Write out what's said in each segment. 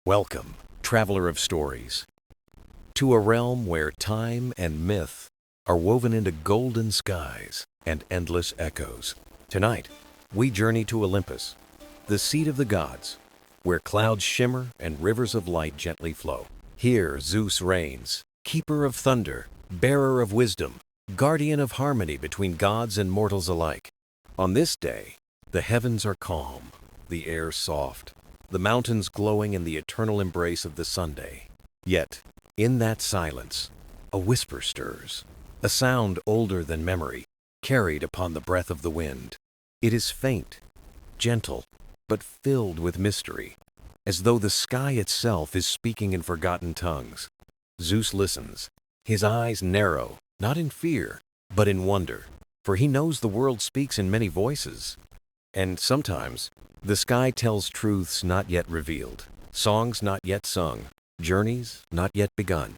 Welcome, traveler of stories, to a realm where time and myth are woven into golden skies and endless echoes. Tonight, we journey to Olympus, the seat of the gods, where clouds shimmer and rivers of light gently flow. Here Zeus reigns, keeper of thunder, bearer of wisdom, guardian of harmony between gods and mortals alike. On this day, the heavens are calm, the air soft, the mountains glowing in the eternal embrace of the Sunday. Yet, in that silence, a whisper stirs, a sound older than memory, carried upon the breath of the wind. It is faint, gentle, but filled with mystery, as though the sky itself is speaking in forgotten tongues. Zeus listens, his eyes narrow, not in fear, but in wonder, for he knows the world speaks in many voices. And sometimes, the sky tells truths not yet revealed, songs not yet sung, journeys not yet begun.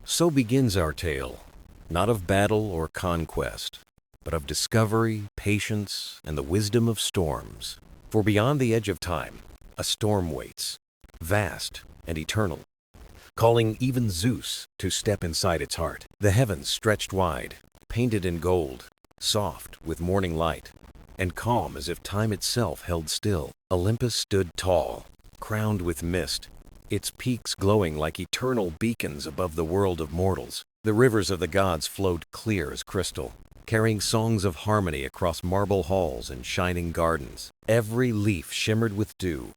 So begins our tale, not of battle or conquest, but of discovery, patience, and the wisdom of storms. For beyond the edge of time, a storm waits, vast and eternal, calling even Zeus to step inside its heart. The heavens stretched wide, painted in gold, soft with morning light, and calm as if time itself held still. Olympus stood tall, crowned with mist, its peaks glowing like eternal beacons above the world of mortals. The rivers of the gods flowed clear as crystal, carrying songs of harmony across marble halls and shining gardens. Every leaf shimmered with dew,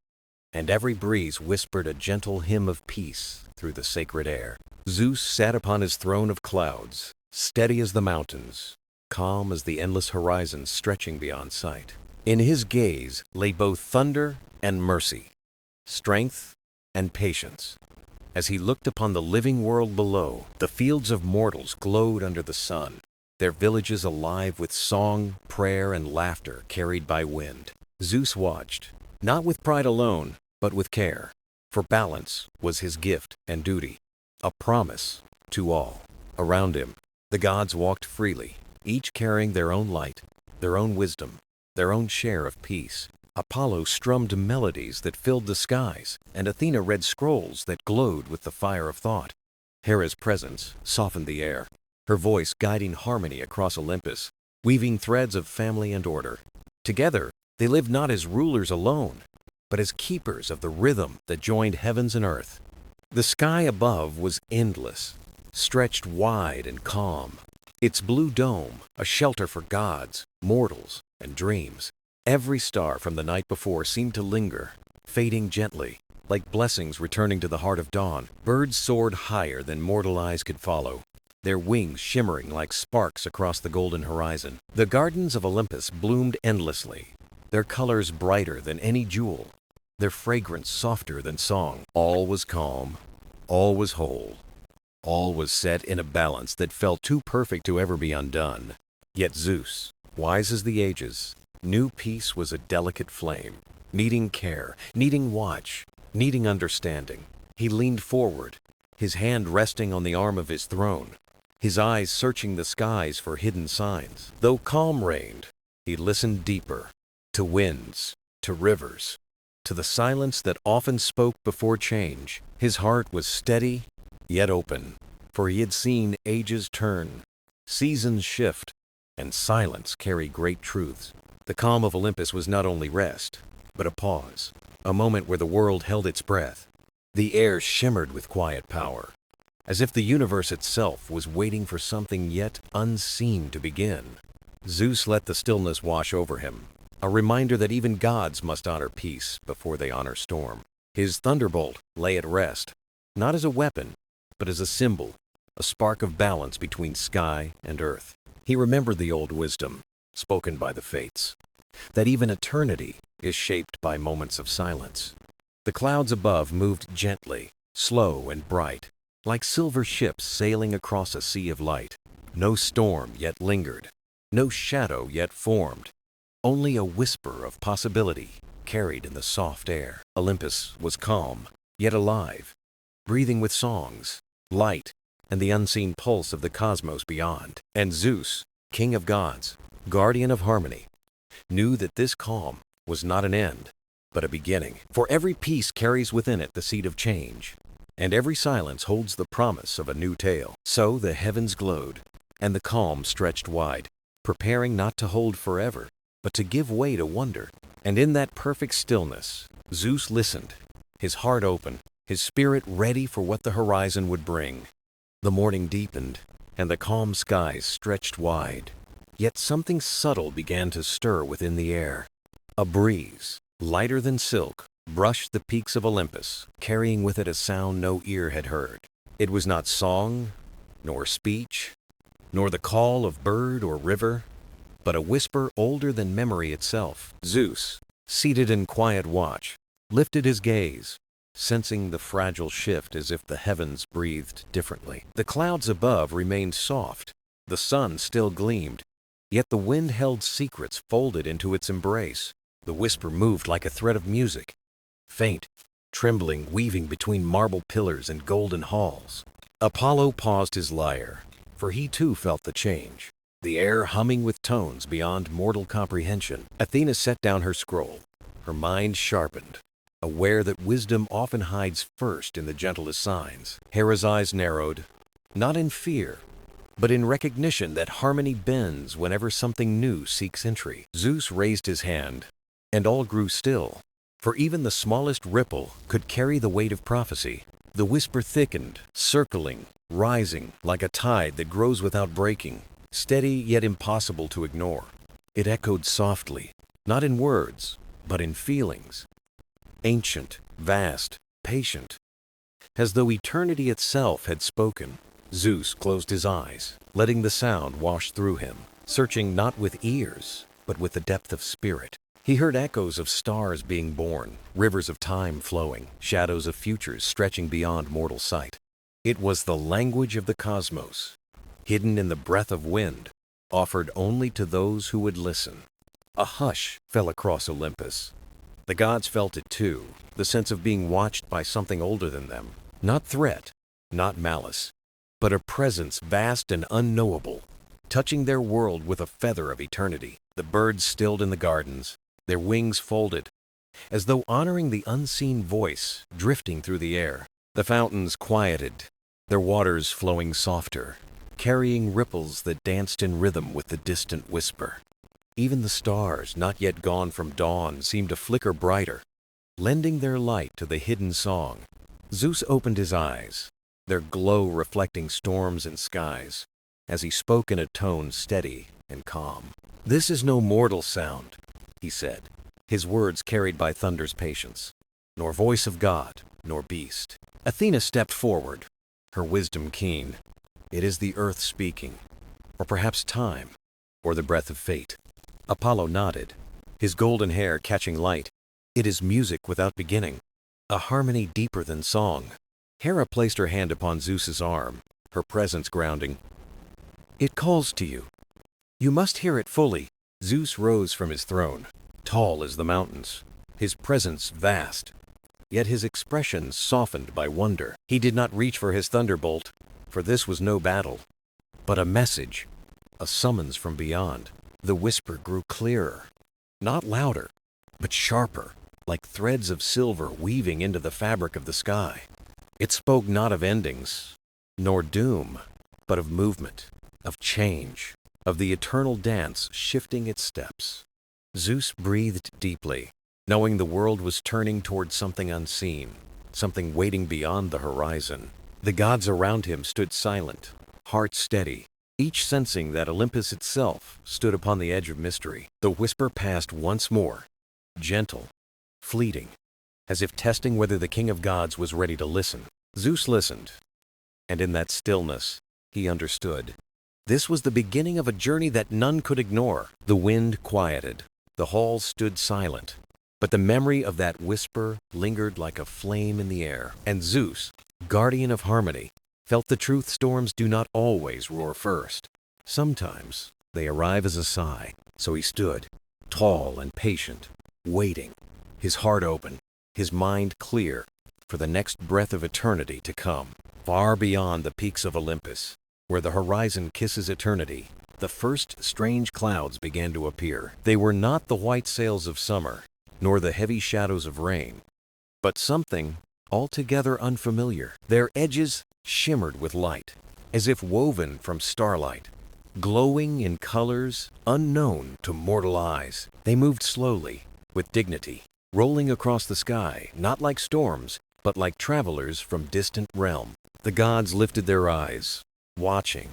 and every breeze whispered a gentle hymn of peace through the sacred air. Zeus sat upon his throne of clouds, steady as the mountains, calm as the endless horizon stretching beyond sight. In his gaze lay both thunder and mercy, strength and patience. As he looked upon the living world below, the fields of mortals glowed under the sun, their villages alive with song, prayer, and laughter carried by wind. Zeus watched, not with pride alone, but with care, for balance was his gift and duty, a promise to all. Around him, the gods walked freely, each carrying their own light, their own wisdom, their own share of peace. Apollo strummed melodies that filled the skies, and Athena read scrolls that glowed with the fire of thought. Hera's presence softened the air, her voice guiding harmony across Olympus, weaving threads of family and order. Together, they lived not as rulers alone, but as keepers of the rhythm that joined heavens and earth. The sky above was endless, stretched wide and calm, its blue dome a shelter for gods, mortals, and dreams. Every star from the night before seemed to linger, fading gently, like blessings returning to the heart of dawn. Birds soared higher than mortal eyes could follow, their wings shimmering like sparks across the golden horizon. The gardens of Olympus bloomed endlessly, their colors brighter than any jewel, their fragrance softer than song. All was calm, all was whole, all was set in a balance that felt too perfect to ever be undone. Yet Zeus, wise as the ages, knew peace was a delicate flame, needing care, needing watch, needing understanding. He leaned forward, his hand resting on the arm of his throne, his eyes searching the skies for hidden signs. Though calm reigned, he listened deeper, to winds, to rivers, to the silence that often spoke before change. His heart was steady, yet open, for he had seen ages turn, seasons shift, and silence carry great truths. The calm of Olympus was not only rest, but a pause, a moment where the world held its breath. The air shimmered with quiet power, as if the universe itself was waiting for something yet unseen to begin. Zeus let the stillness wash over him, a reminder that even gods must honor peace before they honor storm. His thunderbolt lay at rest, not as a weapon, but as a symbol, a spark of balance between sky and earth. He remembered the old wisdom, spoken by the fates, that even eternity is shaped by moments of silence. The clouds above moved gently, slow and bright, like silver ships sailing across a sea of light. No storm yet lingered, no shadow yet formed, only a whisper of possibility carried in the soft air. Olympus was calm, yet alive, breathing with songs, light, and the unseen pulse of the cosmos beyond. And Zeus, king of gods, guardian of harmony, knew that this calm was not an end, but a beginning. For every piece carries within it the seed of change, and every silence holds the promise of a new tale. So the heavens glowed, and the calm stretched wide, preparing not to hold forever, but to give way to wonder. And in that perfect stillness, Zeus listened, his heart open, his spirit ready for what the horizon would bring. The morning deepened, and the calm skies stretched wide. Yet something subtle began to stir within the air. A breeze, lighter than silk, brushed the peaks of Olympus, carrying with it a sound no ear had heard. It was not song, nor speech, nor the call of bird or river, but a whisper older than memory itself. Zeus, seated in quiet watch, lifted his gaze, sensing the fragile shift as if the heavens breathed differently. The clouds above remained soft, the sun still gleamed, yet the wind held secrets folded into its embrace. The whisper moved like a thread of music, faint, trembling, weaving between marble pillars and golden halls. Apollo paused his lyre, for he too felt the change, the air humming with tones beyond mortal comprehension. Athena set down her scroll, her mind sharpened, aware that wisdom often hides first in the gentlest signs. Hera's eyes narrowed, not in fear, but in recognition that harmony bends whenever something new seeks entry. Zeus raised his hand, and all grew still, for even the smallest ripple could carry the weight of prophecy. The whisper thickened, circling, rising like a tide that grows without breaking, steady yet impossible to ignore. It echoed softly, not in words, but in feelings. Ancient, vast, patient, as though eternity itself had spoken. Zeus closed his eyes, letting the sound wash through him, searching not with ears, but with the depth of spirit. He heard echoes of stars being born, rivers of time flowing, shadows of futures stretching beyond mortal sight. It was the language of the cosmos, hidden in the breath of wind, offered only to those who would listen. A hush fell across Olympus. The gods felt it too, the sense of being watched by something older than them. Not threat, not malice, but a presence vast and unknowable, touching their world with a feather of eternity. The birds stilled in the gardens, their wings folded, as though honoring the unseen voice drifting through the air. The fountains quieted, their waters flowing softer, carrying ripples that danced in rhythm with the distant whisper. Even the stars, not yet gone from dawn, seemed to flicker brighter, lending their light to the hidden song. Zeus opened his eyes, their glow reflecting storms and skies, as he spoke in a tone steady and calm. "This is no mortal sound," he said, his words carried by thunder's patience, "nor voice of god, nor beast." Athena stepped forward, her wisdom keen. "It is the earth speaking, or perhaps time, or the breath of fate." Apollo nodded, his golden hair catching light. "It is music without beginning, a harmony deeper than song." Hera placed her hand upon Zeus's arm, her presence grounding. "It calls to you. You must hear it fully." Zeus rose from his throne, tall as the mountains, his presence vast, yet his expression softened by wonder. He did not reach for his thunderbolt, for this was no battle, but a message, a summons from beyond. The whisper grew clearer, not louder, but sharper, like threads of silver weaving into the fabric of the sky. It spoke not of endings, nor doom, but of movement, of change, of the eternal dance shifting its steps. Zeus breathed deeply, knowing the world was turning toward something unseen, something waiting beyond the horizon. The gods around him stood silent, hearts steady, each sensing that Olympus itself stood upon the edge of mystery. The whisper passed once more, gentle, fleeting, as if testing whether the king of gods was ready to listen. Zeus listened, and in that stillness, he understood. This was the beginning of a journey that none could ignore. The wind quieted, the halls stood silent, but the memory of that whisper lingered like a flame in the air. And Zeus, guardian of harmony, felt the truth storms do not always roar first. Sometimes they arrive as a sigh. So he stood, tall and patient, waiting, his heart open, his mind clear, for the next breath of eternity to come. Far beyond the peaks of Olympus, where the horizon kisses eternity, the first strange clouds began to appear. They were not the white sails of summer, nor the heavy shadows of rain, but something altogether unfamiliar. Their edges shimmered with light, as if woven from starlight, glowing in colors unknown to mortal eyes. They moved slowly, with dignity, rolling across the sky, not like storms, but like travelers from distant realm. The gods lifted their eyes, watching,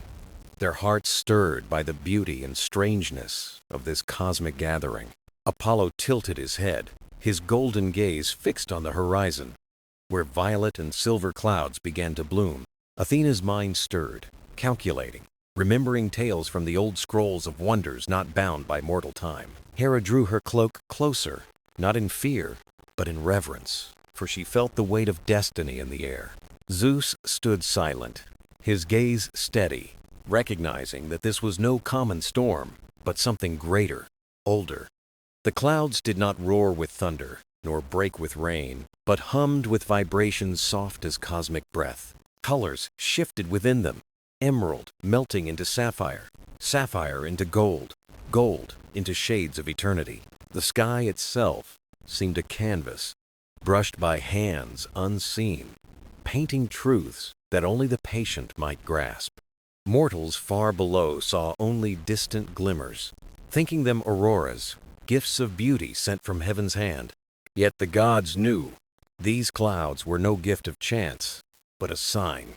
their hearts stirred by the beauty and strangeness of this cosmic gathering. Apollo tilted his head, his golden gaze fixed on the horizon, where violet and silver clouds began to bloom. Athena's mind stirred, calculating, remembering tales from the old scrolls of wonders not bound by mortal time. Hera drew her cloak closer, not in fear, but in reverence, for she felt the weight of destiny in the air. Zeus stood silent, his gaze steady, recognizing that this was no common storm, but something greater, older. The clouds did not roar with thunder, nor break with rain, but hummed with vibrations soft as cosmic breath. Colors shifted within them, emerald melting into sapphire, sapphire into gold, gold into shades of eternity. The sky itself seemed a canvas, brushed by hands unseen, painting truths that only the patient might grasp. Mortals far below saw only distant glimmers, thinking them auroras, gifts of beauty sent from heaven's hand. Yet the gods knew these clouds were no gift of chance, but a sign,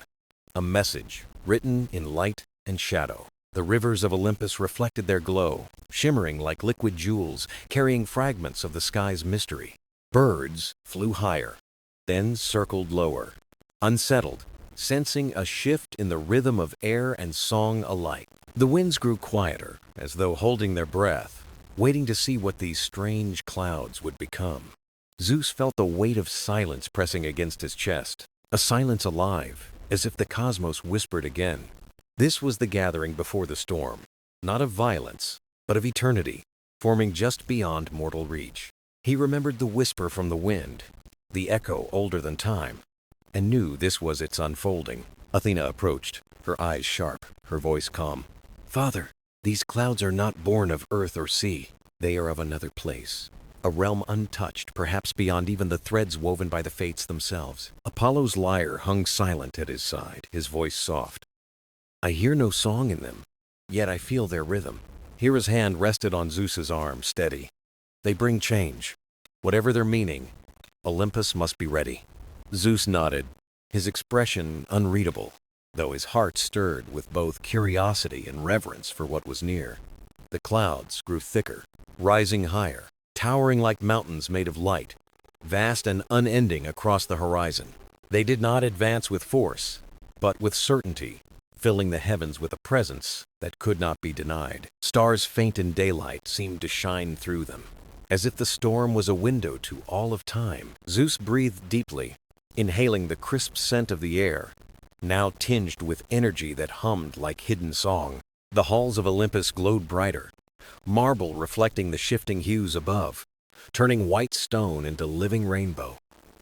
a message written in light and shadow. The rivers of Olympus reflected their glow, shimmering like liquid jewels, carrying fragments of the sky's mystery. Birds flew higher, then circled lower, unsettled, sensing a shift in the rhythm of air and song alike. The winds grew quieter, as though holding their breath, waiting to see what these strange clouds would become. Zeus felt the weight of silence pressing against his chest, a silence alive, as if the cosmos whispered again. This was the gathering before the storm, not of violence, but of eternity, forming just beyond mortal reach. He remembered the whisper from the wind, the echo older than time, and knew this was its unfolding. Athena approached, her eyes sharp, her voice calm. "Father, these clouds are not born of earth or sea. They are of another place, a realm untouched, perhaps beyond even the threads woven by the fates themselves." Apollo's lyre hung silent at his side, his voice soft. "I hear no song in them, yet I feel their rhythm." Hera's hand rested on Zeus's arm, steady. "They bring change. Whatever their meaning, Olympus must be ready." Zeus nodded, his expression unreadable, though his heart stirred with both curiosity and reverence for what was near. The clouds grew thicker, rising higher, towering like mountains made of light, vast and unending across the horizon. They did not advance with force, but with certainty, filling the heavens with a presence that could not be denied. Stars faint in daylight seemed to shine through them, as if the storm was a window to all of time. Zeus breathed deeply, inhaling the crisp scent of the air, now tinged with energy that hummed like hidden song. The halls of Olympus glowed brighter, marble reflecting the shifting hues above, turning white stone into living rainbow.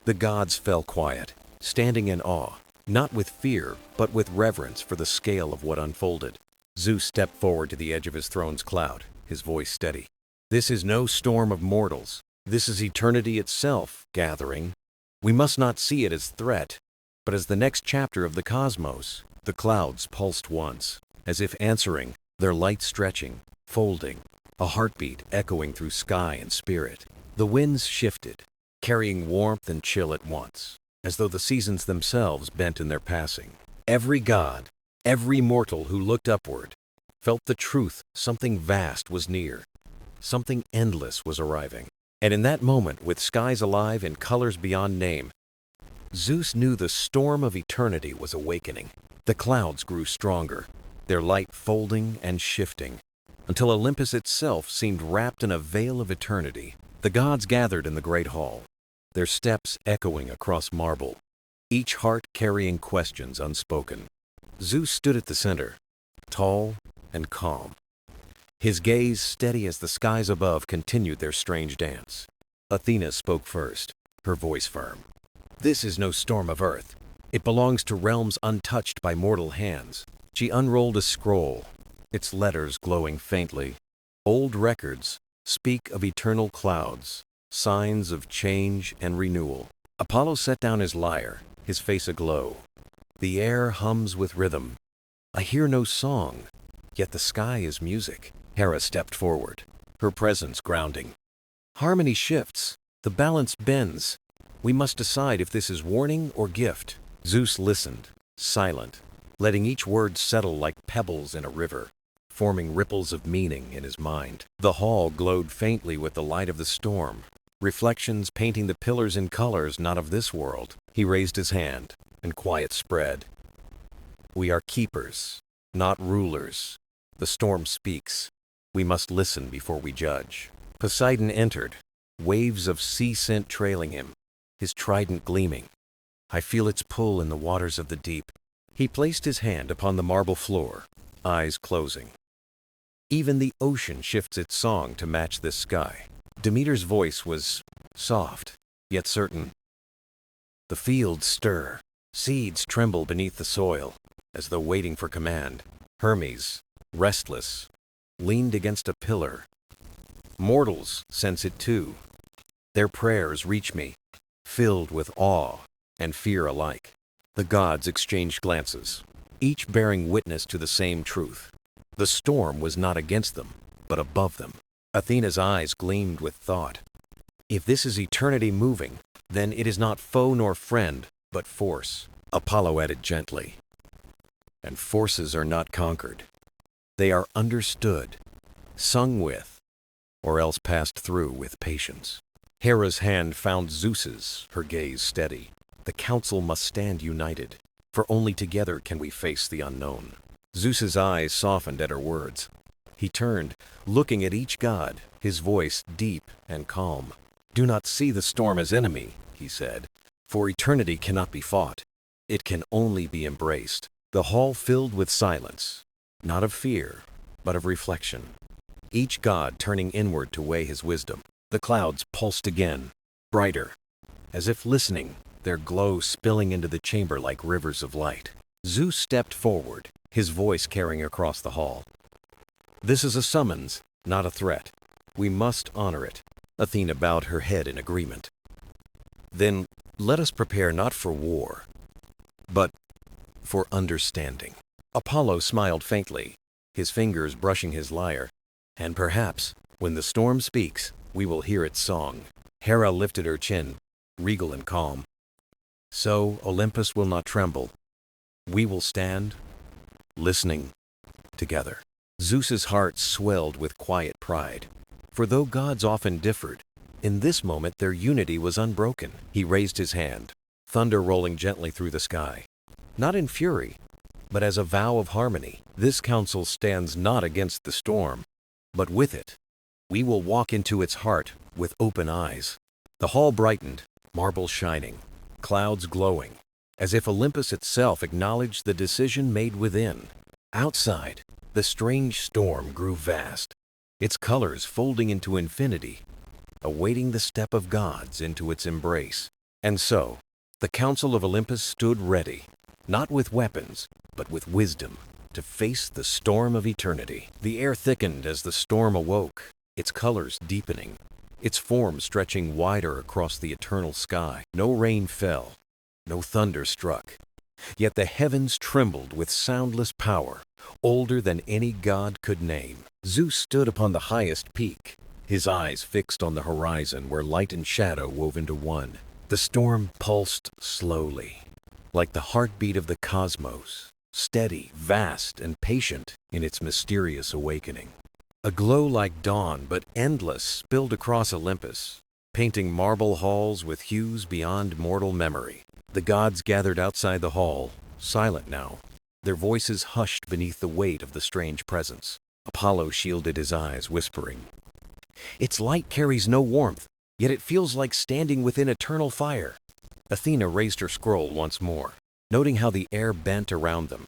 The gods fell quiet, standing in awe, not with fear, but with reverence for the scale of what unfolded. Zeus stepped forward to the edge of his throne's cloud, his voice steady. "This is no storm of mortals. This is eternity itself gathering. We must not see it as threat, but as the next chapter of the cosmos." The clouds pulsed once, as if answering, their light stretching, folding, a heartbeat echoing through sky and spirit. The winds shifted, carrying warmth and chill at once, as though the seasons themselves bent in their passing. Every god, every mortal who looked upward, felt the truth something vast was near, something endless was arriving. And in that moment, with skies alive in colors beyond name, Zeus knew the storm of eternity was awakening. The clouds grew stronger, their light folding and shifting, until Olympus itself seemed wrapped in a veil of eternity. The gods gathered in the great hall, their steps echoing across marble, each heart carrying questions unspoken. Zeus stood at the center, tall and calm, his gaze steady as the skies above continued their strange dance. Athena spoke first, her voice firm. "This is no storm of earth. It belongs to realms untouched by mortal hands." She unrolled a scroll, its letters glowing faintly. "Old records speak of eternal clouds, signs of change and renewal. Apollo set down his lyre, his face aglow. The air hums with rhythm. I hear no song, yet the sky is music. Hera stepped forward, her presence grounding. Harmony shifts, the balance bends. We must decide if this is warning or gift. Zeus listened, silent, letting each word settle like pebbles in a river, forming ripples of meaning in his mind. The hall glowed faintly with the light of the storm, reflections painting the pillars in colors not of this world. He raised his hand, and quiet spread. We are keepers, not rulers. The storm speaks. We must listen before we judge. Poseidon entered, waves of sea scent trailing him, his trident gleaming. I feel its pull in the waters of the deep. He placed his hand upon the marble floor, eyes closing. Even the ocean shifts its song to match this sky. Demeter's voice was soft, yet certain. The fields stir, seeds tremble beneath the soil, as though waiting for command. Hermes, restless, leaned against a pillar. Mortals sense it too. Their prayers reach me, filled with awe and fear alike. The gods exchanged glances, each bearing witness to the same truth. The storm was not against them, but above them. Athena's eyes gleamed with thought. If this is eternity moving, then it is not foe nor friend, but force. Apollo added gently. And forces are not conquered. They are understood, sung with, or else passed through with patience. Hera's hand found Zeus's, her gaze steady. The council must stand united, for only together can we face the unknown. Zeus's eyes softened at her words. He turned, looking at each god, his voice deep and calm. Do not see the storm as enemy, he said, for eternity cannot be fought. It can only be embraced. The hall filled with silence, not of fear, but of reflection. Each god turning inward to weigh his wisdom. The clouds pulsed again, brighter, as if listening, their glow spilling into the chamber like rivers of light. Zeus stepped forward, his voice carrying across the hall. This is a summons, not a threat. We must honor it. Athena bowed her head in agreement. Then let us prepare not for war, but for understanding. Apollo smiled faintly, his fingers brushing his lyre, and perhaps, when the storm speaks, we will hear its song. Hera lifted her chin, regal and calm. So Olympus will not tremble. We will stand, listening, together. Zeus's heart swelled with quiet pride. For though gods often differed, in this moment their unity was unbroken. He raised his hand, thunder rolling gently through the sky. Not in fury, but as a vow of harmony. This council stands not against the storm, but with it. We will walk into its heart with open eyes. The hall brightened, marble shining, clouds glowing, as if Olympus itself acknowledged the decision made within. Outside, the strange storm grew vast, its colors folding into infinity, awaiting the step of gods into its embrace. And so, the Council of Olympus stood ready, not with weapons, but with wisdom, to face the storm of eternity. The air thickened as the storm awoke, its colors deepening, its form stretching wider across the eternal sky. No rain fell, no thunder struck, yet the heavens trembled with soundless power, older than any god could name. Zeus stood upon the highest peak, his eyes fixed on the horizon where light and shadow wove into one. The storm pulsed slowly, like the heartbeat of the cosmos, steady, vast, and patient in its mysterious awakening. A glow like dawn, but endless, spilled across Olympus, painting marble halls with hues beyond mortal memory. The gods gathered outside the hall, silent now, their voices hushed beneath the weight of the strange presence. Apollo shielded his eyes, whispering, "Its light carries no warmth, yet it feels like standing within eternal fire." Athena raised her scroll once more, noting how the air bent around them,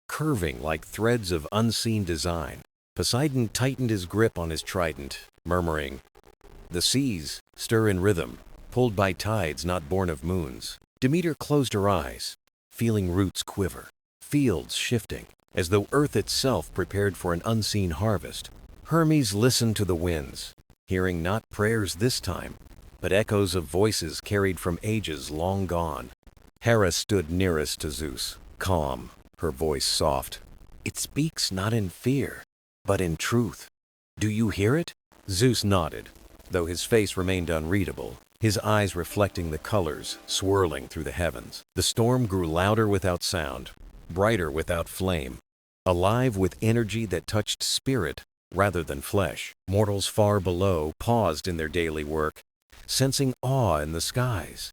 curving like threads of unseen design. Poseidon tightened his grip on his trident, murmuring, "The seas stir in rhythm, pulled by tides not born of moons." Demeter closed her eyes, feeling roots quiver, fields shifting, as though earth itself prepared for an unseen harvest. Hermes listened to the winds, hearing not prayers this time, but echoes of voices carried from ages long gone. Hera stood nearest to Zeus, calm, her voice soft. It speaks not in fear, but in truth. Do you hear it? Zeus nodded, though his face remained unreadable, his eyes reflecting the colors swirling through the heavens. The storm grew louder without sound, brighter without flame, alive with energy that touched spirit rather than flesh. Mortals far below paused in their daily work, sensing awe in the skies,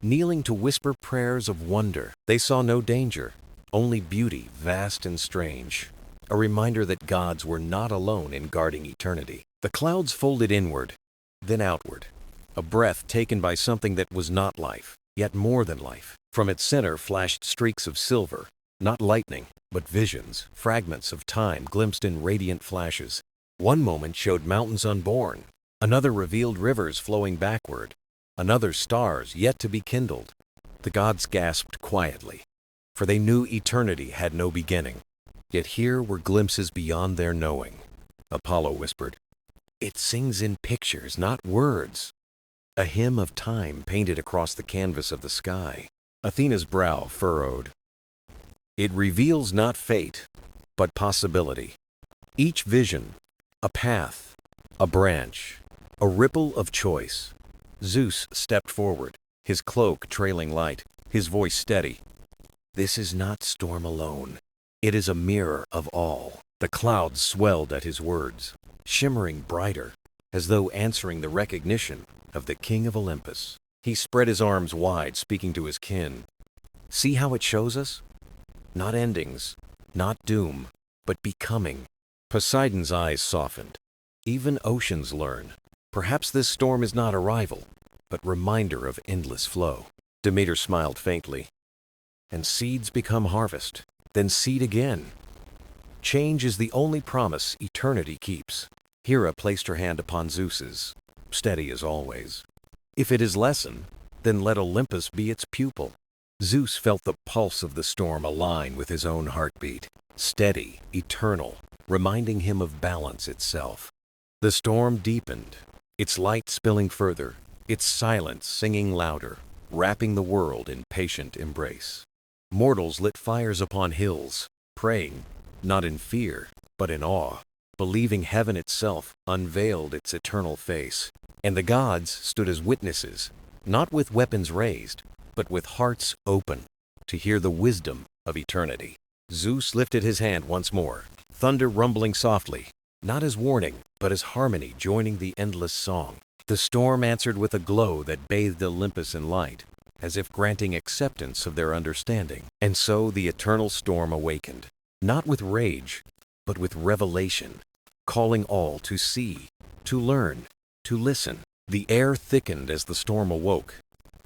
kneeling to whisper prayers of wonder. They saw no danger, only beauty vast and strange, a reminder that gods were not alone in guarding eternity. The clouds folded inward, then outward, a breath taken by something that was not life, yet more than life. From its center flashed streaks of silver, not lightning, but visions, fragments of time glimpsed in radiant flashes. One moment showed mountains unborn, another revealed rivers flowing backward, another stars yet to be kindled. The gods gasped quietly, for they knew eternity had no beginning. Yet here were glimpses beyond their knowing. Apollo whispered, "It sings in pictures, not words." A hymn of time painted across the canvas of the sky. Athena's brow furrowed. It reveals not fate, but possibility. Each vision, a path, a branch, a ripple of choice. Zeus stepped forward, his cloak trailing light, his voice steady. This is not storm alone. It is a mirror of all. The clouds swelled at his words, shimmering brighter, as though answering the recognition of the king of Olympus. He spread his arms wide, speaking to his kin. See how it shows us? Not endings, not doom, but becoming. Poseidon's eyes softened. Even oceans learn. Perhaps this storm is not a rival, but reminder of endless flow. Demeter smiled faintly. And seeds become harvest, then seed again. Change is the only promise eternity keeps. Hera placed her hand upon Zeus's, steady as always. If it is lesson, then let Olympus be its pupil. Zeus felt the pulse of the storm align with his own heartbeat, steady, eternal, reminding him of balance itself. The storm deepened, its light spilling further, its silence singing louder, wrapping the world in patient embrace. Mortals lit fires upon hills, praying, not in fear, but in awe, believing heaven itself unveiled its eternal face. And the gods stood as witnesses, not with weapons raised, but with hearts open to hear the wisdom of eternity. Zeus lifted his hand once more, thunder rumbling softly, not as warning, but as harmony joining the endless song. The storm answered with a glow that bathed Olympus in light, as if granting acceptance of their understanding. And so the eternal storm awakened, not with rage, but with revelation, calling all to see, to learn, to listen. The air thickened as the storm awoke,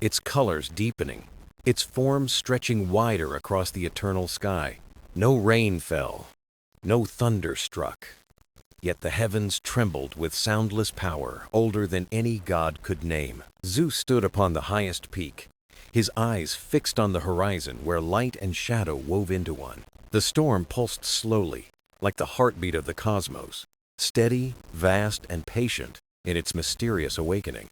its colors deepening, its form stretching wider across the eternal sky. No rain fell, no thunder struck, yet the heavens trembled with soundless power older than any god could name. Zeus stood upon the highest peak, his eyes fixed on the horizon where light and shadow wove into one. The storm pulsed slowly, like the heartbeat of the cosmos, steady, vast, and patient in its mysterious awakening.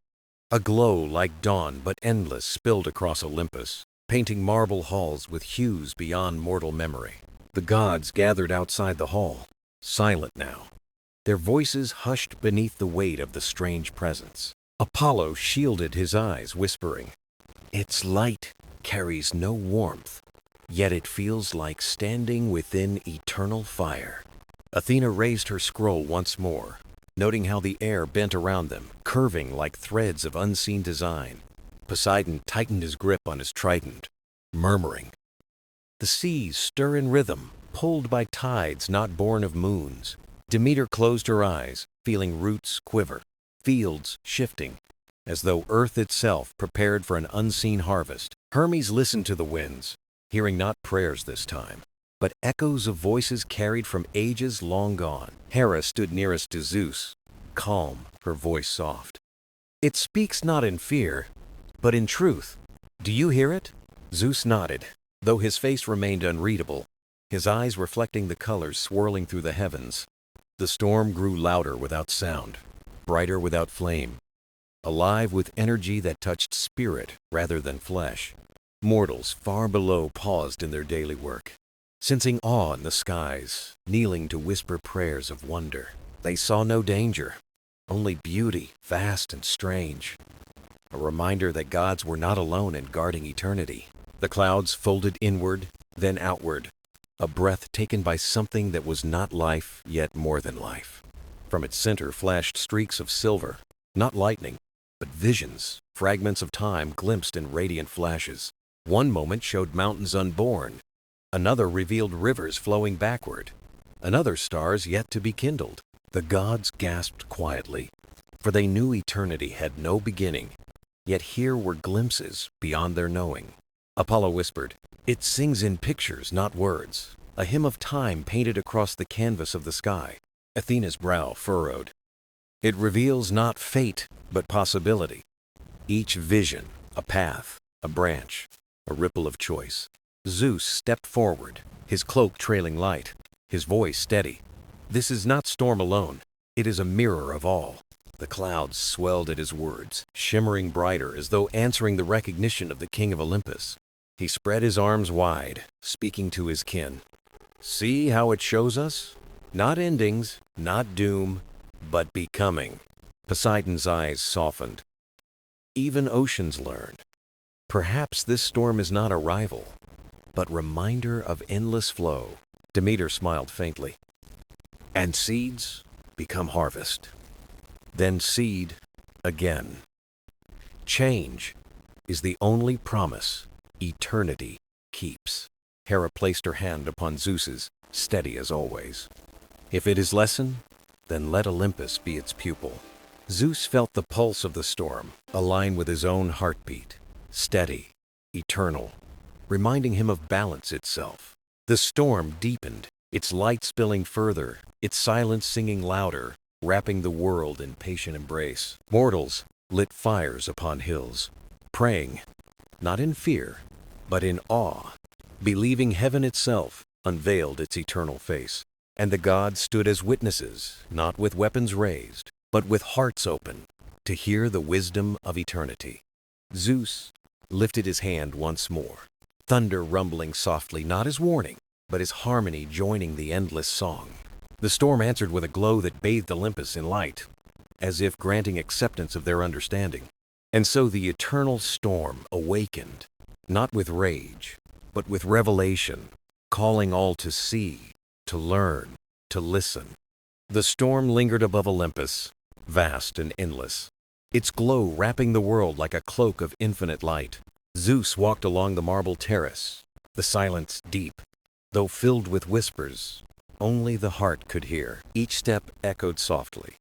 A glow like dawn but endless spilled across Olympus, painting marble halls with hues beyond mortal memory. The gods gathered outside the hall, silent now, their voices hushed beneath the weight of the strange presence. Apollo shielded his eyes, whispering, "Its light carries no warmth, yet it feels like standing within eternal fire." Athena raised her scroll once more, noting how the air bent around them, curving like threads of unseen design. Poseidon tightened his grip on his trident, murmuring. The seas stir in rhythm, pulled by tides not born of moons. Demeter closed her eyes, feeling roots quiver, fields shifting, as though earth itself prepared for an unseen harvest. Hermes listened to the winds, hearing not prayers this time, but echoes of voices carried from ages long gone. Hera stood nearest to Zeus, calm, her voice soft. It speaks not in fear, but in truth. Do you hear it? Zeus nodded, though his face remained unreadable, his eyes reflecting the colors swirling through the heavens. The storm grew louder without sound, brighter without flame, alive with energy that touched spirit rather than flesh. Mortals far below paused in their daily work, sensing awe in the skies, kneeling to whisper prayers of wonder. They saw no danger, only beauty, vast and strange. A reminder that gods were not alone in guarding eternity. The clouds folded inward, then outward, a breath taken by something that was not life, yet more than life. From its center flashed streaks of silver, not lightning, but visions, fragments of time glimpsed in radiant flashes. One moment showed mountains unborn, another revealed rivers flowing backward, another stars yet to be kindled. The gods gasped quietly, for they knew eternity had no beginning, yet here were glimpses beyond their knowing. Apollo whispered, "It sings in pictures, not words, a hymn of time painted across the canvas of the sky." Athena's brow furrowed. "It reveals not fate, but possibility. Each vision, a path, a branch, a ripple of choice." Zeus stepped forward, his cloak trailing light, his voice steady. "This is not storm alone. It is a mirror of all." The clouds swelled at his words, shimmering brighter as though answering the recognition of the king of Olympus. He spread his arms wide, speaking to his kin. "See how it shows us? Not endings, not doom, but becoming." Poseidon's eyes softened. "Even oceans learn. Perhaps this storm is not a rival, but reminder of endless flow." Demeter smiled faintly. "And seeds become harvest. Then seed again. Change is the only promise eternity keeps." Hera placed her hand upon Zeus's, steady as always. "If it is lesson, then let Olympus be its pupil." Zeus felt the pulse of the storm align with his own heartbeat, steady, eternal, reminding him of balance itself. The storm deepened, its light spilling further, its silence singing louder, wrapping the world in patient embrace. Mortals lit fires upon hills, praying, not in fear, but in awe, believing heaven itself unveiled its eternal face. And the gods stood as witnesses, not with weapons raised, but with hearts open, to hear the wisdom of eternity. Zeus lifted his hand once more, thunder rumbling softly, not as warning, but as harmony joining the endless song. The storm answered with a glow that bathed Olympus in light, as if granting acceptance of their understanding. And so the eternal storm awakened, not with rage, but with revelation, calling all to see, to learn, to listen. The storm lingered above Olympus, vast and endless, its glow wrapping the world like a cloak of infinite light. Zeus walked along the marble terrace, the silence deep, though filled with whispers only the heart could hear. Each step echoed softly,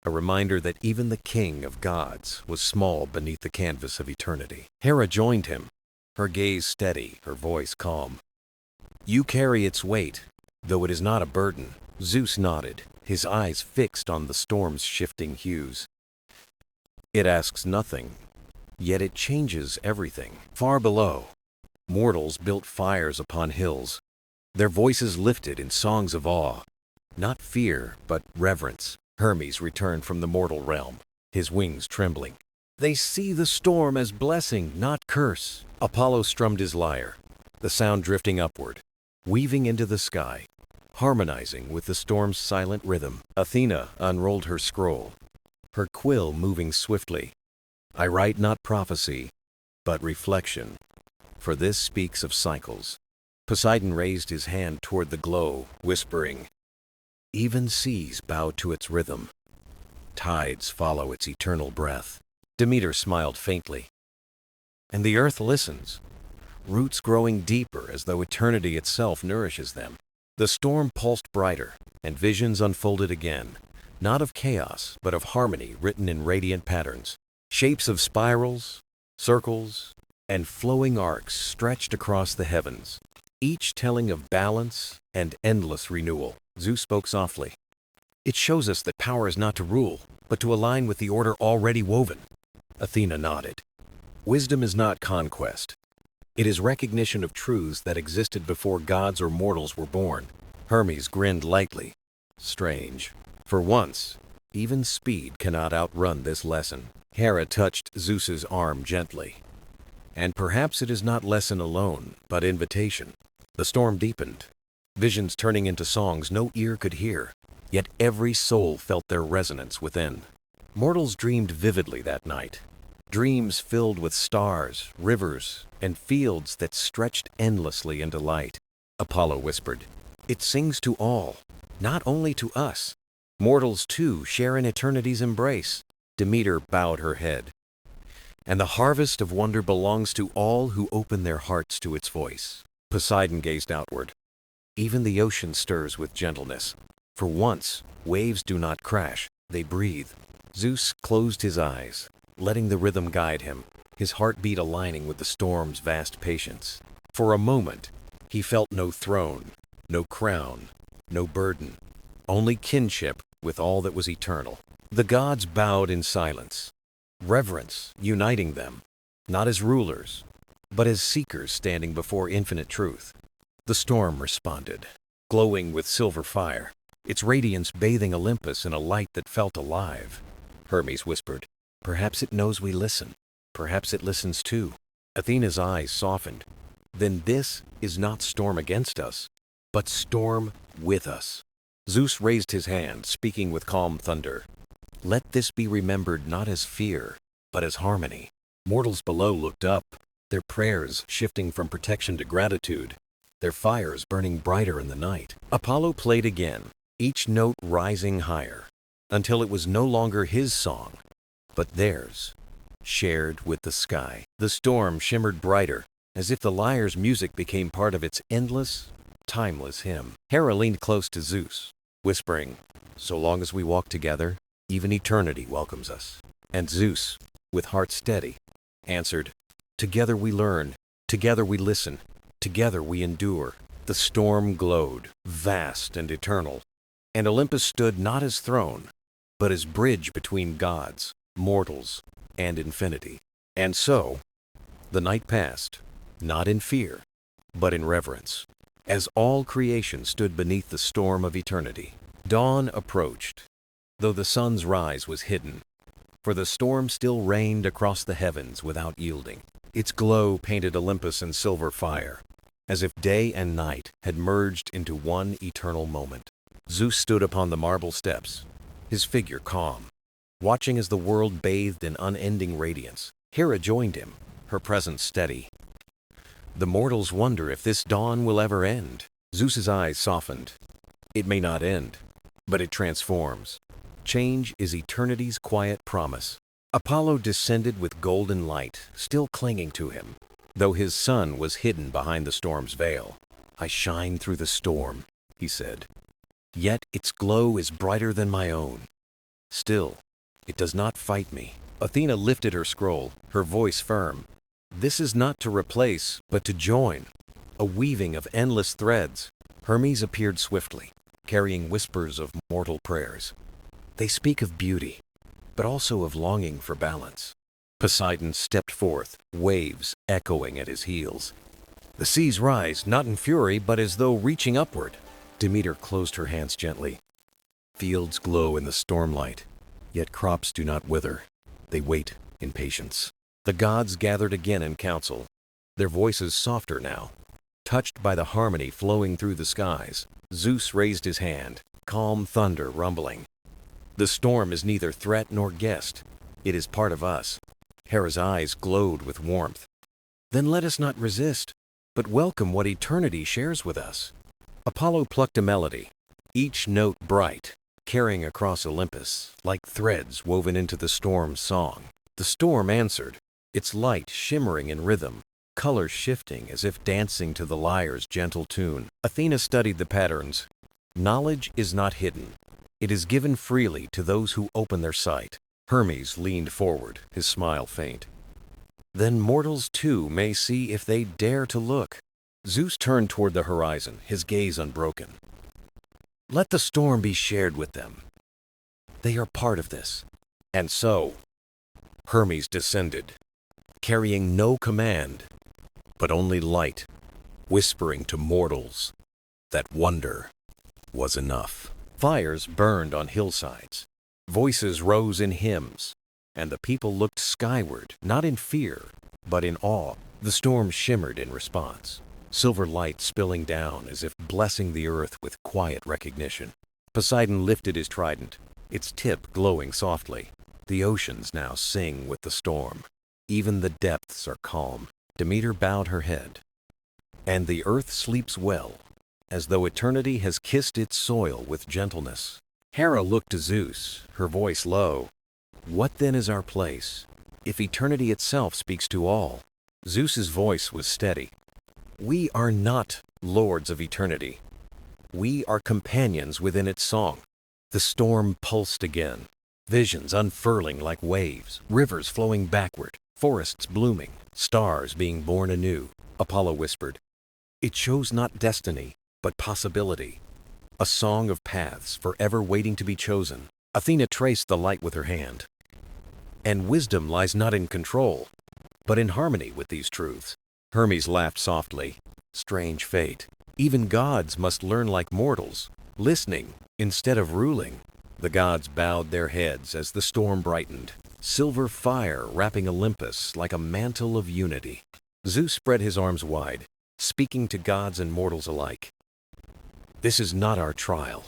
a reminder that even the king of gods was small beneath the canvas of eternity. Hera joined him, her gaze steady, her voice calm. "You carry its weight, though it is not a burden." Zeus nodded, his eyes fixed on the storm's shifting hues. "It asks nothing, yet it changes everything." Far below, mortals built fires upon hills, their voices lifted in songs of awe, not fear, but reverence. Hermes returned from the mortal realm, his wings trembling. "They see the storm as blessing, not curse." Apollo strummed his lyre, the sound drifting upward, weaving into the sky, harmonizing with the storm's silent rhythm. Athena unrolled her scroll, her quill moving swiftly. "I write not prophecy, but reflection, for this speaks of cycles." Poseidon raised his hand toward the glow, whispering, "Even seas bow to its rhythm. Tides follow its eternal breath." Demeter smiled faintly. "And the earth listens, roots growing deeper as though eternity itself nourishes them." The storm pulsed brighter, and visions unfolded again, not of chaos, but of harmony written in radiant patterns. Shapes of spirals, circles, and flowing arcs stretched across the heavens, each telling of balance and endless renewal. Zeus spoke softly. "It shows us that power is not to rule, but to align with the order already woven." Athena nodded. "Wisdom is not conquest. It is recognition of truths that existed before gods or mortals were born." Hermes grinned lightly. "Strange. For once, even speed cannot outrun this lesson." Hera touched Zeus's arm gently. And perhaps it is not lesson alone, but invitation. The storm deepened, visions turning into songs no ear could hear, yet every soul felt their resonance within. Mortals dreamed vividly that night, dreams filled with stars, rivers, and fields that stretched endlessly into light. Apollo whispered, "It sings to all, not only to us. Mortals too share in eternity's embrace." Demeter bowed her head. "And the harvest of wonder belongs to all who open their hearts to its voice." Poseidon gazed outward. "Even the ocean stirs with gentleness. For once, waves do not crash, they breathe." Zeus closed his eyes, letting the rhythm guide him, his heartbeat aligning with the storm's vast patience. For a moment, he felt no throne, no crown, no burden, only kinship with all that was eternal. The gods bowed in silence, reverence uniting them, not as rulers, but as seekers standing before infinite truth. The storm responded, glowing with silver fire, its radiance bathing Olympus in a light that felt alive. Hermes whispered, "Perhaps it knows we listen. Perhaps it listens too." Athena's eyes softened. "Then this is not storm against us, but storm with us." Zeus raised his hand, speaking with calm thunder. "Let this be remembered not as fear, but as harmony." Mortals below looked up, their prayers shifting from protection to gratitude, their fires burning brighter in the night. Apollo played again, each note rising higher, until it was no longer his song, but theirs, shared with the sky. The storm shimmered brighter, as if the lyre's music became part of its endless, timeless hymn. Hera leaned close to Zeus, whispering, "So long as we walk together, even eternity welcomes us." And Zeus, with heart steady, answered, "Together we learn, together we listen, together we endure." The storm glowed, vast and eternal, and Olympus stood not as throne, but as bridge between gods, mortals, and infinity. And so, the night passed, not in fear, but in reverence, as all creation stood beneath the storm of eternity. Dawn approached, though the sun's rise was hidden, for the storm still reigned across the heavens without yielding. Its glow painted Olympus in silver fire, as if day and night had merged into one eternal moment. Zeus stood upon the marble steps, his figure calm, watching as the world bathed in unending radiance. Hera joined him, her presence steady. "The mortals wonder if this dawn will ever end." Zeus's eyes softened. "It may not end, but it transforms. Change is eternity's quiet promise." Apollo descended with golden light, still clinging to him, though his sun was hidden behind the storm's veil. "I shine through the storm," he said. "Yet its glow is brighter than my own. Still, it does not fight me." Athena lifted her scroll, her voice firm. "This is not to replace, but to join, a weaving of endless threads." Hermes appeared swiftly, carrying whispers of mortal prayers. They speak of beauty, but also of longing for balance. Poseidon stepped forth, waves echoing at his heels. The seas rise, not in fury, but as though reaching upward. Demeter closed her hands gently. Fields glow in the stormlight, yet crops do not wither. They wait in patience. The gods gathered again in council, their voices softer now, touched by the harmony flowing through the skies. Zeus raised his hand, calm thunder rumbling. "The storm is neither threat nor guest. It is part of us." Hera's eyes glowed with warmth. "Then let us not resist, but welcome what eternity shares with us." Apollo plucked a melody, each note bright, carrying across Olympus, like threads woven into the storm's song. The storm answered, its light shimmering in rhythm, colors shifting as if dancing to the lyre's gentle tune. Athena studied the patterns. "Knowledge is not hidden. It is given freely to those who open their sight." Hermes leaned forward, his smile faint. "Then mortals too may see if they dare to look." Zeus turned toward the horizon, his gaze unbroken. "Let the storm be shared with them. They are part of this." And so, Hermes descended, carrying no command, but only light, whispering to mortals that wonder was enough. Fires burned on hillsides. Voices rose in hymns. and the people looked skyward, not in fear, but in awe. The storm shimmered in response, silver light spilling down as if blessing the earth with quiet recognition. Poseidon lifted his trident, its tip glowing softly. The oceans now sing with the storm. Even the depths are calm. Demeter bowed her head. And the earth sleeps well, as though eternity has kissed its soil with gentleness. Hera looked to Zeus, her voice low. What then is our place, if eternity itself speaks to all? Zeus's voice was steady. We are not lords of eternity. We are companions within its song. The storm pulsed again, visions unfurling like waves, rivers flowing backward, forests blooming, stars being born anew. Apollo whispered, "It shows not destiny, but possibility. A song of paths forever waiting to be chosen." Athena traced the light with her hand. And wisdom lies not in control, but in harmony with these truths. Hermes laughed softly. Strange fate. Even gods must learn like mortals, listening instead of ruling. The gods bowed their heads as the storm brightened, silver fire wrapping Olympus like a mantle of unity. Zeus spread his arms wide, speaking to gods and mortals alike. This is not our trial,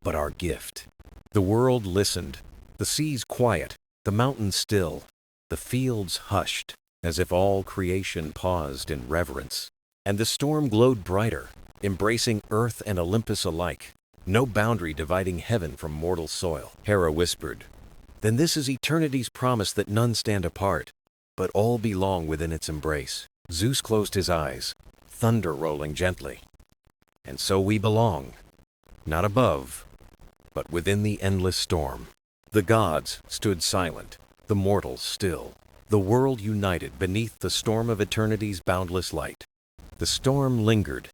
but our gift. The world listened, the seas quiet, the mountains still, the fields hushed, as if all creation paused in reverence. And the storm glowed brighter, embracing earth and Olympus alike, no boundary dividing heaven from mortal soil. Hera whispered, "Then this is eternity's promise that none stand apart, but all belong within its embrace." Zeus closed his eyes, thunder rolling gently. And so we belong, not above, but within the endless storm. The gods stood silent, the mortals still, the world united beneath the storm of eternity's boundless light. The storm lingered,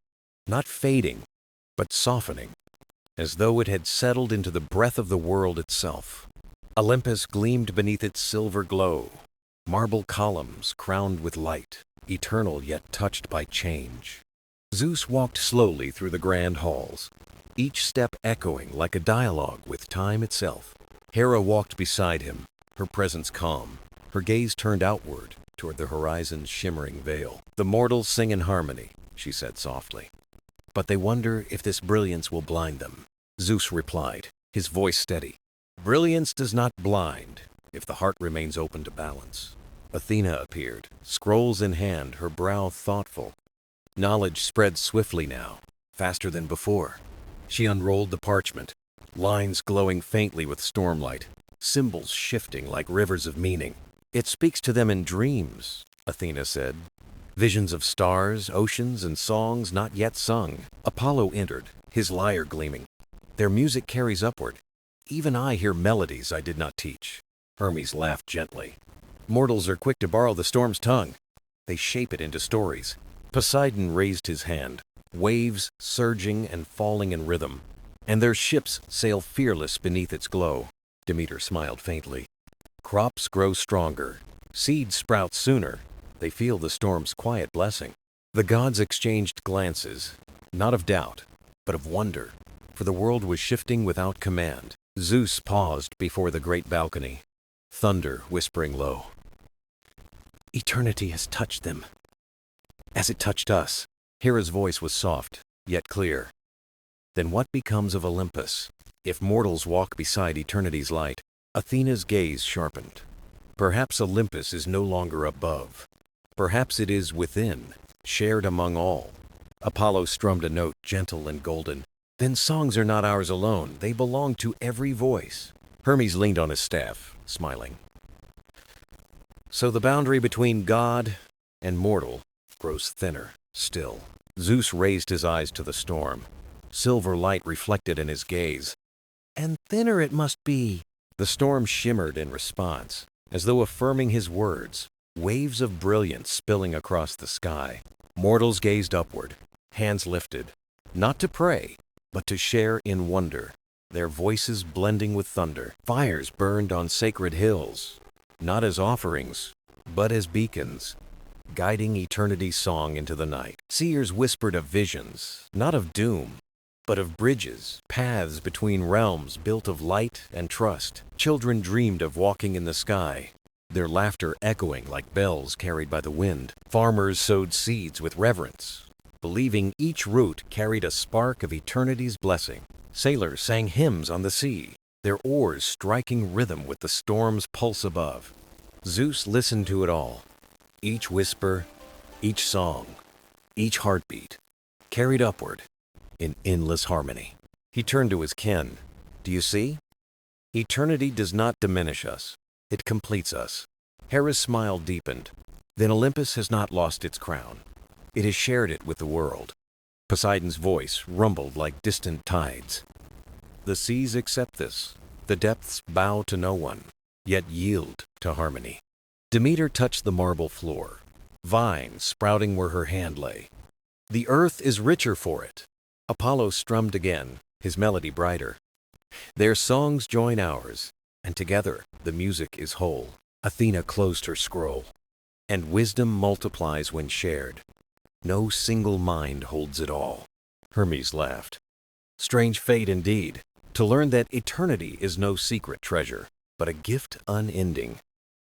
not fading, but softening, as though it had settled into the breath of the world itself. Olympus gleamed beneath its silver glow, marble columns crowned with light, eternal yet touched by change. Zeus walked slowly through the grand halls, each step echoing like a dialogue with time itself. Hera walked beside him, her presence calm, her gaze turned outward toward the horizon's shimmering veil. "The mortals sing in harmony," she said softly, "but they wonder if this brilliance will blind them." Zeus replied, his voice steady. "Brilliance does not blind if the heart remains open to balance." Athena appeared, scrolls in hand, her brow thoughtful. Knowledge spread swiftly now, faster than before. She unrolled the parchment, lines glowing faintly with stormlight, symbols shifting like rivers of meaning. "It speaks to them in dreams," Athena said. "Visions of stars, oceans, and songs not yet sung." Apollo entered, his lyre gleaming. "Their music carries upward. Even I hear melodies I did not teach." Hermes laughed gently. "Mortals are quick to borrow the storm's tongue. They shape it into stories." Poseidon raised his hand, waves surging and falling in rhythm, and their ships sail fearless beneath its glow. Demeter smiled faintly. "Crops grow stronger, seeds sprout sooner. They feel the storm's quiet blessing." The gods exchanged glances, not of doubt, but of wonder, for the world was shifting without command. Zeus paused before the great balcony, thunder whispering low. "Eternity has touched them, as it touched us." Hera's voice was soft, yet clear. "Then what becomes of Olympus, if mortals walk beside eternity's light?" Athena's gaze sharpened. Perhaps Olympus is no longer above. Perhaps it is within, shared among all. Apollo strummed a note gentle and golden. "Then songs are not ours alone, they belong to every voice." Hermes leaned on his staff, smiling. "So the boundary between God and mortal grows thinner still." Zeus raised his eyes to the storm. Silver light reflected in his gaze. "And thinner it must be." The storm shimmered in response, as though affirming his words, waves of brilliance spilling across the sky. Mortals gazed upward, hands lifted, not to pray, but to share in wonder, their voices blending with thunder. Fires burned on sacred hills, not as offerings, but as beacons, guiding eternity's song into the night. Seers whispered of visions, not of doom, but of bridges, paths between realms built of light and trust. Children dreamed of walking in the sky, their laughter echoing like bells carried by the wind. Farmers sowed seeds with reverence, believing each root carried a spark of eternity's blessing. Sailors sang hymns on the sea, their oars striking rhythm with the storm's pulse above. Zeus listened to it all. Each whisper, each song, each heartbeat, carried upward in endless harmony. He turned to his kin. Do you see? Eternity does not diminish us. It completes us. Hera's smile deepened. Then Olympus has not lost its crown. It has shared it with the world. Poseidon's voice rumbled like distant tides. The seas accept this. The depths bow to no one, yet yield to harmony. Demeter touched the marble floor, vines sprouting where her hand lay. The earth is richer for it. Apollo strummed again, his melody brighter. Their songs join ours, and together the music is whole. Athena closed her scroll, and wisdom multiplies when shared. No single mind holds it all. Hermes laughed. Strange fate indeed, to learn that eternity is no secret treasure, but a gift unending.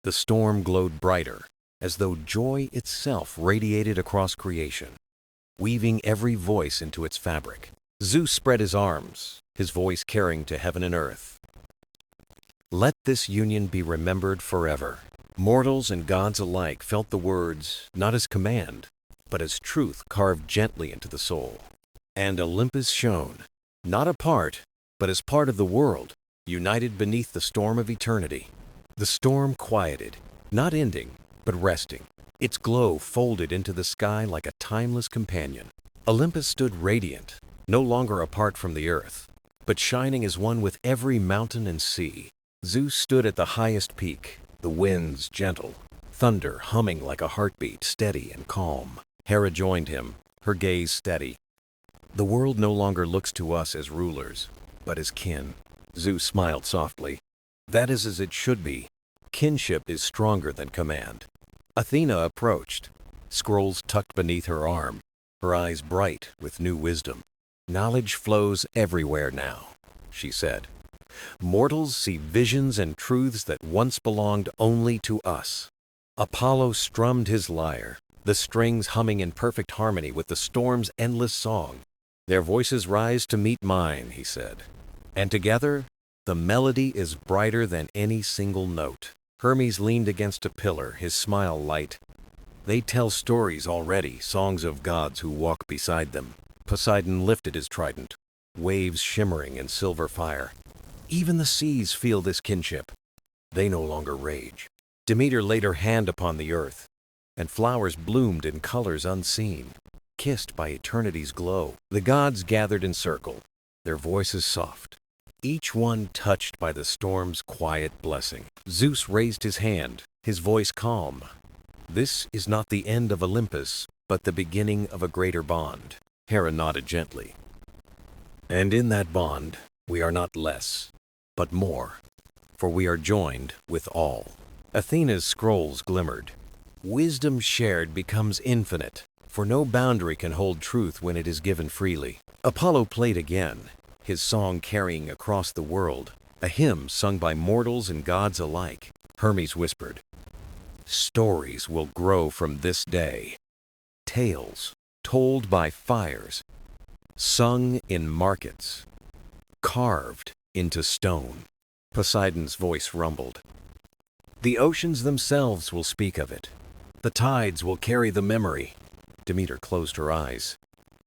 The storm glowed brighter, as though joy itself radiated across creation, weaving every voice into its fabric. Zeus spread his arms, his voice carrying to heaven and earth. Let this union be remembered forever. Mortals and gods alike felt the words not as command, but as truth carved gently into the soul. And Olympus shone, not apart, but as part of the world, united beneath the storm of eternity. The storm quieted, not ending, but resting. Its glow folded into the sky like a timeless companion. Olympus stood radiant, no longer apart from the earth, but shining as one with every mountain and sea. Zeus stood at the highest peak, the winds gentle, thunder humming like a heartbeat, steady and calm. Hera joined him, her gaze steady. The world no longer looks to us as rulers, but as kin. Zeus smiled softly. That is as it should be. Kinship is stronger than command. Athena approached, scrolls tucked beneath her arm, her eyes bright with new wisdom. Knowledge flows everywhere now, she said. Mortals see visions and truths that once belonged only to us. Apollo strummed his lyre, the strings humming in perfect harmony with the storm's endless song. Their voices rise to meet mine, he said. And together, the melody is brighter than any single note. Hermes leaned against a pillar, his smile light. They tell stories already, songs of gods who walk beside them. Poseidon lifted his trident, waves shimmering in silver fire. Even the seas feel this kinship. They no longer rage. Demeter laid her hand upon the earth, and flowers bloomed in colors unseen, kissed by eternity's glow. The gods gathered in circle, their voices soft, each one touched by the storm's quiet blessing. Zeus raised his hand, his voice calm. This is not the end of Olympus, but the beginning of a greater bond. Hera nodded gently. And in that bond, we are not less, but more, for we are joined with all. Athena's scrolls glimmered. Wisdom shared becomes infinite, for no boundary can hold truth when it is given freely. Apollo played again, his song carrying across the world, a hymn sung by mortals and gods alike. Hermes whispered, "Stories will grow from this day, tales told by fires, sung in markets, carved into stone." Poseidon's voice rumbled. "The oceans themselves will speak of it. The tides will carry the memory." Demeter closed her eyes.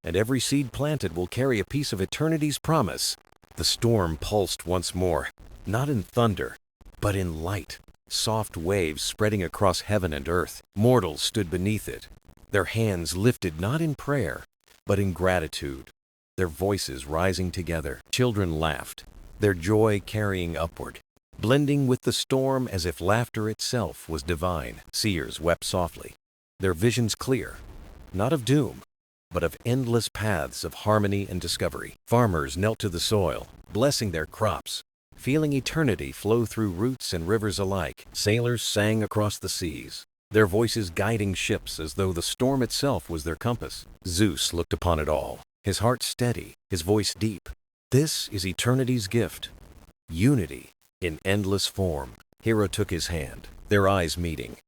"And every seed planted will carry a piece of eternity's promise." The storm pulsed once more, not in thunder, but in light. Soft waves spreading across heaven and earth. Mortals stood beneath it, their hands lifted not in prayer, but in gratitude, their voices rising together. Children laughed, their joy carrying upward, blending with the storm as if laughter itself was divine. Seers wept softly, their visions clear, not of doom, but of endless paths of harmony and discovery. Farmers knelt to the soil, blessing their crops, feeling eternity flow through roots and rivers alike. Sailors sang across the seas, their voices guiding ships as though the storm itself was their compass. Zeus looked upon it all, his heart steady, his voice deep. This is eternity's gift. Unity in endless form. Hera took his hand, their eyes meeting.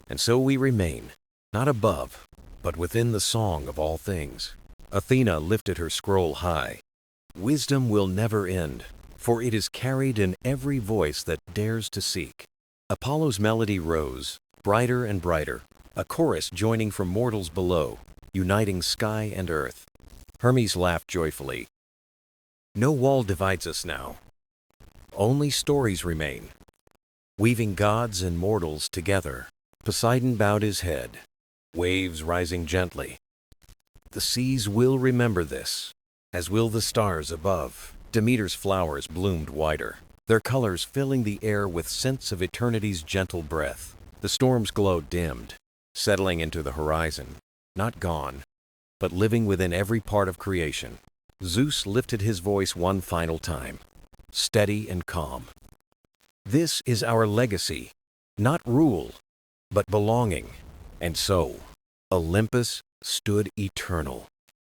And so we remain, not above, but within the song of all things. Athena lifted her scroll high. Wisdom will never end, for it is carried in every voice that dares to seek. Apollo's melody rose, brighter and brighter, a chorus joining from mortals below, uniting sky and earth. Hermes laughed joyfully. No wall divides us now. Only stories remain, weaving gods and mortals together. Poseidon bowed his head, waves rising gently. The seas will remember this, as will the stars above. Demeter's flowers bloomed wider, their colors filling the air with scents of eternity's gentle breath. The storm's glow dimmed, settling into the horizon, not gone, but living within every part of creation. Zeus lifted his voice one final time, steady and calm. This is our legacy, not rule, but belonging. And so, Olympus stood eternal,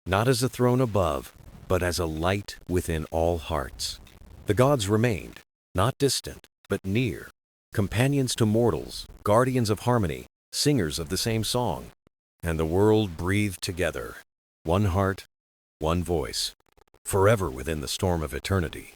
not as a throne above, but as a light within all hearts. The gods remained, not distant, but near, companions to mortals, guardians of harmony, singers of the same song. And the world breathed together, one heart, one voice, forever within the storm of eternity.